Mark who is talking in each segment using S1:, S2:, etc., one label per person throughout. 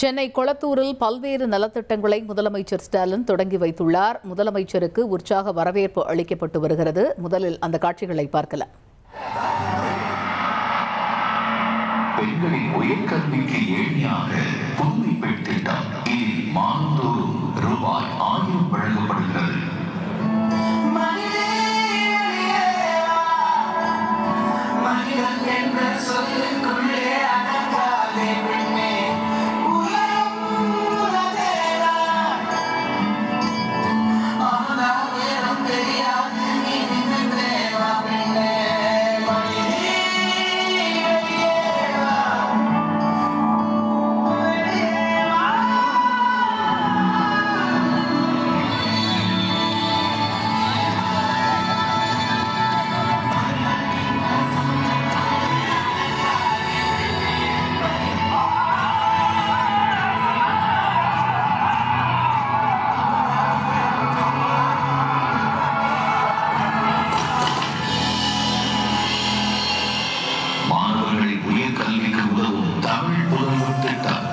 S1: சென்னை கொளத்தூரில் பல்வேறு நலத்திட்டங்களை முதலமைச்சர் ஸ்டாலின் தொடங்கி வைத்துள்ளார். முதலமைச்சருக்கு உற்சாக வரவேற்பு அளிக்கப்பட்டு வருகிறது. முதலில் அந்த காட்சிகளை பார்க்கலாம்.
S2: பெண்களின் உயர்கல்விக்கு ஏழையாக புதுமை பெண் திட்டம் இதில் மாதந்தோறும் ரூபாய் 1000 வழங்கப்படுகிறது. மாணவர்களை உயர்கல்விக்கு உதவும் தமிழ் புலவர் திட்டம்.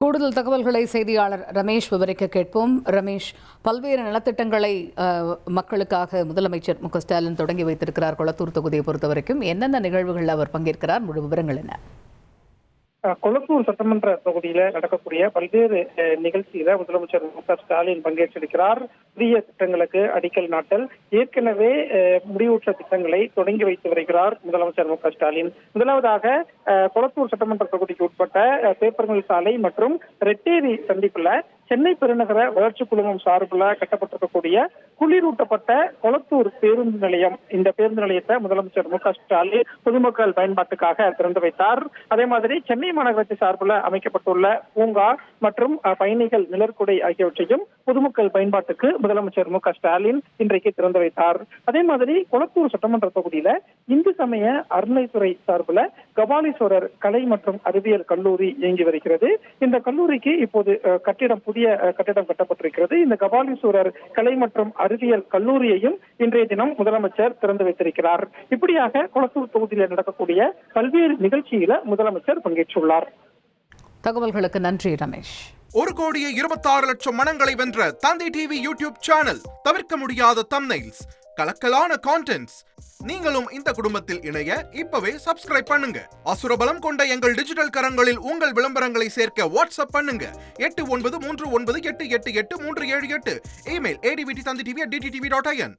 S1: கூடுதல் தகவல்களை செய்தியாளர் ரமேஷ் விவரிக்க கேட்போம். ரமேஷ், பல்வேறு நலத்திட்டங்களை மக்களுக்காக முதலமைச்சர் மு.க. ஸ்டாலின் தொடங்கி வைத்திருக்கிறார். கொளத்தூர் தொகுதியை பொறுத்தவரைக்கும் என்னென்ன நிகழ்வுகளில் அவர் பங்கேற்கிறார்? முழு விவரங்கள் என்ன?
S3: கொளத்தூர் சட்டமன்ற தொகுதியில நடக்கக்கூடிய பல்வேறு நிகழ்ச்சியில முதலமைச்சர் மு.க. ஸ்டாலின் பங்கேற்றிருக்கிறார். புதிய திட்டங்களுக்கு அடிக்கல் நாட்டல், ஏற்கனவே முடிவுற்ற திட்டங்களை தொடங்கி வைத்து வருகிறார் முதலமைச்சர் மு.க. ஸ்டாலின். முதலாவதாக கொளத்தூர் சட்டமன்ற தொகுதிக்கு உட்பட்ட பேப்பர்மில் சாலை மற்றும் ரெட்டேரி சந்திப்புல சென்னை பெருநகர வளர்ச்சி குழுமம் சார்பில் கட்டப்பட்டிருக்கக்கூடிய குளிரூட்டப்பட்ட கொளத்தூர் பேருந்து நிலையம், இந்த பேருந்து நிலையத்தை முதலமைச்சர் மு.க. ஸ்டாலின் பொதுமக்கள் பயன்பாட்டுக்காக திறந்து வைத்தார். அதே மாதிரி சென்னை மாநகராட்சி சார்பில் அமைக்கப்பட்டுள்ள பூங்கா மற்றும் பயணிகள் நிழற்குடை ஆகியவற்றையும் பொதுமக்கள் பயன்பாட்டுக்கு முதலமைச்சர் மு.க. ஸ்டாலின் இன்றைக்கு திறந்து வைத்தார். அதே மாதிரி கொளத்தூர் சட்டமன்ற தொகுதியில இந்து சமய அறநிலைத்துறை சார்பில் கபாலீஸ்வரர் கலை மற்றும் அறிவியல் கல்லூரி இயங்கி வருகிறது. இந்த கல்லூரிக்கு இப்போது புதிய கட்டிடம் கட்டப்பட்டிருக்கிறது. இந்த கபாலீஸ்வரர் கலை மற்றும் அறிவியல் கல்லூரியையும் இன்றைய தினம் முதலமைச்சர் திறந்து வைத்திருக்கிறார். இப்படியாக கொளத்தூர் தொகுதியில் நடக்கக்கூடிய பல்வேறு நிகழ்ச்சியில முதலமைச்சர் பங்கேற்றுள்ளார்.
S1: தகவல்களுக்கு நன்றி ரமேஷ்.
S4: 1,26,00,000 மனங்களை வென்ற தந்தை டிவி யூடியூப் சேனல். தவிர்க்க முடியாத தம்ப்நெயில்ஸ், கலக்கலான கான்டென்ட்ஸ். நீங்களும் இந்த குடும்பத்தில் இணைய இப்பவே சப்ஸ்கிரைப் பண்ணுங்க. அசுரபலம் கொண்ட எங்கள் டிஜிட்டல் கரங்களில் உங்கள் விளம்பரங்களை சேர்க்க வாட்ஸ்அப் பண்ணுங்க. 8939888378. Email advttv@dttv.in.